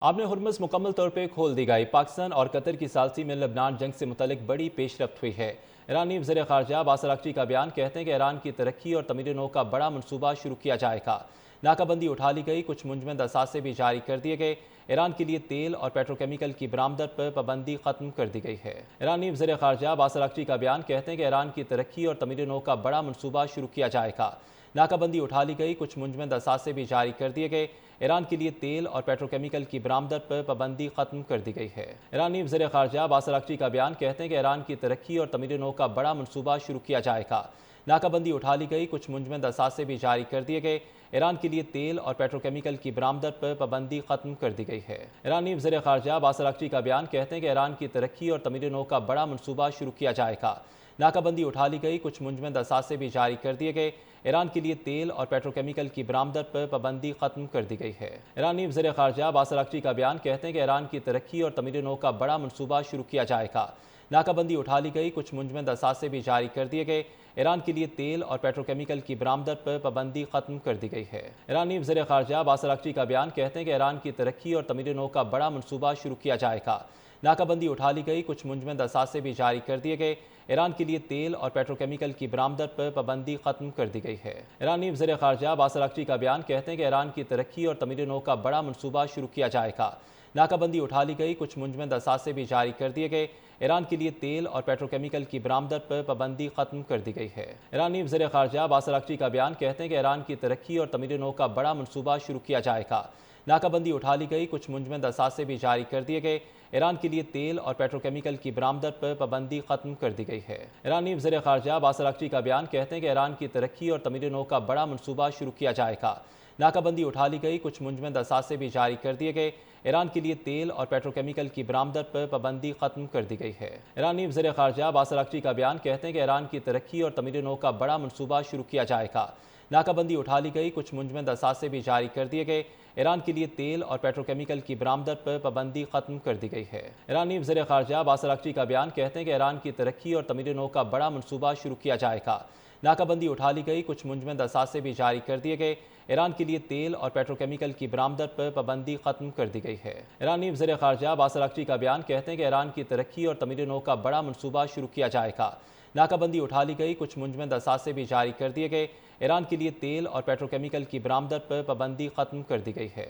आपने हुर्मुज़ मुकम्मल तौर पर खोल दी गई। पाकिस्तान और कतर की सालसी में लबनान जंग से मुतल्लिक बड़ी पेशरफ्त हुई है। ईरानी वज़ीर ख़ारजा अब्बास अराग़ची का बयान कहते हैं कि ईरान की तरक्की और तमीर नौ का बड़ा मनसूबा शुरू किया जाएगा। नाकाबंदी उठा ली गई, कुछ मुंजमद असासे भी जारी कर दिए गए। ईरान के लिए तेल और पेट्रोकेमिकल की बरामदत पर पाबंदी खत्म कर दी गई है। ईरानी वज़ीर ख़ारजा अब्बास अराग़ची का बयान कहते हैं कि ईरान की तरक्की और तमीर नौ का बड़ा मनसूबा शुरू किया जाएगा। नाकाबंदी उठा ली गई, कुछ मुंजमद असासे भी जारी कर दिए गए। ईरान के लिए तेल और पेट्रोकेमिकल की बरामदत पर पाबंदी खत्म कर दी गई है। ईरानी वज़ीर ख़ारजा अब्बास अराग़ची का बयान कहते हैं कि ईरान की तरक्की और तमीर नौ का बड़ा मनसूबा शुरू किया जाएगा। नाकाबंदी उठा ली गई, कुछ मुंजमद असासे भी जारी कर दिए गए। ईरान के लिए तेल और पेट्रोकेमिकल की बरामदत पर पाबंदी खत्म कर दी गई है। ईरानी वज़ीर ख़ारजा अब्बास अराग़ची का बयान कहते हैं कि ईरान की तरक्की और तमीर नौ का बड़ा मनसूबा शुरू किया जाएगा। नाकाबंदी उठा ली गई, कुछ मुंजमद असासे भी जारी कर दिए गए। ईरान के लिए तेल और पेट्रोकेमिकल की बरामदत पर पाबंदी खत्म कर दी गई है। ईरानी वज़ीर ख़ारजा अब्बास अराग़ची का बयान कहते हैं कि ईरान की तरक्की और तमीर नौ का बड़ा मनसूबा शुरू किया जाएगा। नाकाबंदी उठा ली गई, कुछ मुंजमद असासे भी जारी कर दिए गए। ईरान के लिए तेल और पेट्रोकेमिकल की बरामदत पर पाबंदी खत्म कर दी गई है। ईरानी वज़ीर ख़ारजा अब्बास अराग़ची का बयान कहते हैं कि ईरान की तरक्की और तमीर नौ का बड़ा मनसूबा शुरू किया जाएगा। नाकाबंदी उठा ली गई, कुछ मुंजमद असासे भी जारी कर दिए गए। ईरान के लिए तेल और पेट्रोकेमिकल की बरामदत पर पाबंदी खत्म कर दी गई है। ईरानी वज़ीर ख़ारजा अब्बास अराग़ची का बयान कहते हैं कि ईरान की तरक्की और तमीर नौ का बड़ा मनसूबा शुरू किया जाएगा। नाकाबंदी उठा ली गई, कुछ मुंजमद असासे भी जारी कर दिए गए। ईरान के लिए तेल और पेट्रोकेमिकल की बरामदत पर पाबंदी खत्म कर दी गई है। ईरानी वज़ीर ख़ारजा अब्बास अराग़ची का बयान कहते हैं कि ईरान की तरक्की और तमीर नौ का बड़ा मनसूबा शुरू किया जाएगा। नाकाबंदी उठा ली गई, कुछ मुंजमद असासे भी जारी कर दिए गए। ईरान के लिए तेल और पेट्रोकेमिकल की बरामदत पर पाबंदी खत्म कर दी गई है। ईरानी वज़ीर ख़ारजा अब्बास अराग़ची का बयान कहते हैं कि ईरान की तरक्की और तमीर नौ का बड़ा मनसूबा शुरू किया जाएगा। नाकाबंदी उठा ली गई, कुछ मुंजमद असासे भी जारी कर दिए गए। ईरान के लिए तेल और पेट्रोकेमिकल की बरामदत पर पाबंदी खत्म कर दी गई है। ईरानी वज़ीर ख़ारजा अब्बास अराग़ची का बयान कहते हैं कि ईरान की तरक्की और तमीर नौ का बड़ा मनसूबा शुरू किया जाएगा। नाकाबंदी उठा ली गई, कुछ मुंजमद असासे भी जारी कर दिए गए। ईरान के लिए तेल और पेट्रोकेमिकल की बरामदत पर पाबंदी खत्म कर दी गई है। ईरानी वज़ीर ख़ारजा अब्बास अराग़ची का बयान कहते हैं कि ईरान की तरक्की और तमीर नौ का बड़ा मनसूबा शुरू किया जाएगा। नाकाबंदी उठा ली गई, कुछ मुंजमद असासे भी जारी कर दिए गए। ईरान के लिए तेल और पेट्रोकेमिकल की बरामदत पर पाबंदी खत्म कर दी गई है। ईरानी वज़ीर ख़ारजा अब्बास अराग़ची का बयान कहते हैं कि ईरान की तरक्की और तमीर नौ का बड़ा मनसूबा शुरू किया जाएगा। नाकाबंदी उठा ली गई, कुछ मुंजमद असासे भी जारी कर दिए गए। ईरान के लिए तेल और पेट्रोकेमिकल की बरामदत पर पाबंदी खत्म कर दी गई है।